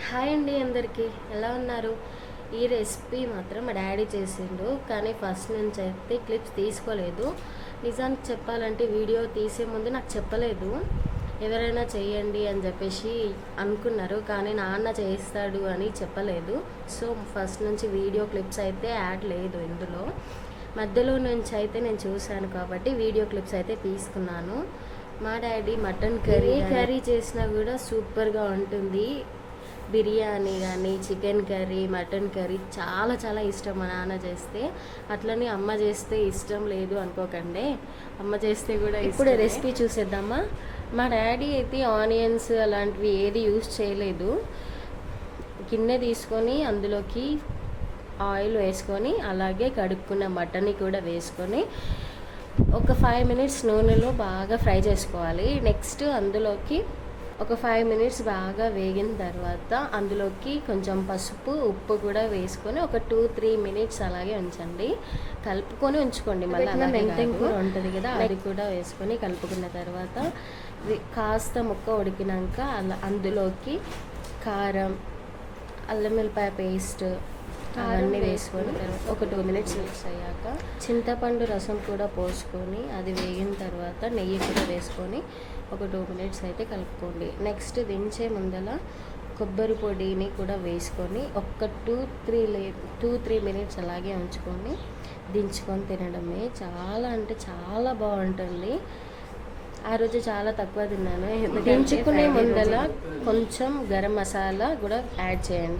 Hi అండి అందరికీ, ఎలా ఉన్నారు? ఈ రెసిపీ మాత్రం మా డాడీ చేసిండు, కానీ ఫస్ట్ నుంచి అయితే క్లిప్స్ తీసుకోలేదు. నిజానికి చెప్పాలంటే వీడియో తీసే ముందు నాకు చెప్పలేదు, ఎవరైనా చేయండి అని చెప్పేసి అనుకున్నారు, కానీ నాన్న చేస్తాడు అని చెప్పలేదు. సో ఫస్ట్ నుంచి వీడియో క్లిప్స్ అయితే యాడ్ లేదు ఇందులో. మధ్యలో నుంచి అయితే నేను చూశాను కాబట్టి వీడియో క్లిప్స్ అయితే తీసుకున్నాను. మా డాడీ మటన్ కర్రీ చేసినా కూడా సూపర్గా ఉంటుంది. బిర్యానీ కానీ, చికెన్ కర్రీ, మటన్ కర్రీ చాలా చాలా ఇష్టం మా నాన్న చేస్తే. అట్లనే అమ్మ చేస్తే ఇష్టం లేదు అనుకోకండి, అమ్మ చేస్తే కూడా. ఇప్పుడు రెసిపీ చూసేద్దామా. మా డాడీ అయితే ఆనియన్స్ అలాంటివి ఏది యూజ్ చేయలేదు. గిన్నె తీసుకొని అందులోకి ఆయిల్ వేసుకొని అలాగే కడుక్కున్న మటన్ని కూడా వేసుకొని ఒక 5 మినిట్స్ నూనెలో బాగా ఫ్రై చేసుకోవాలి. నెక్స్ట్ అందులోకి ఒక 5 మినిట్స్ బాగా వేగిన తర్వాత అందులోకి కొంచెం పసుపు, ఉప్పు కూడా వేసుకొని ఒక 2-3 మినిట్స్ అలాగే ఉంచండి. కలుపుకొని ఉంచుకోండి. మళ్ళీ మెంతం కూర ఉంటుంది కదా, అది కూడా వేసుకొని కలుపుకున్న తర్వాత కాస్త ముక్క ఉడికినాక అందులోకి కారం, అల్లం వెల్లిపాయ పేస్ట్ అవన్నీ వేసుకొని ఒక 2 మినిట్స్ మిక్స్ అయ్యాక చింతపండు రసం కూడా పోసుకొని అది వేగిన తర్వాత నెయ్యి కూడా వేసుకొని ఒక 2 మినిట్స్ అయితే కలుపుకోండి. నెక్స్ట్ దించే ముందల కొబ్బరి పొడిని కూడా వేసుకొని ఒక 2-3 మినిట్స్ అలాగే ఉంచుకొని దించుకొని తినడమే. చాలా అంటే చాలా బాగుంటుంది. ఆ రోజు చాలా తక్కువ తిన్నాను. దించుకునే ముందల కొంచెం గరం మసాలా కూడా యాడ్ చేయండి.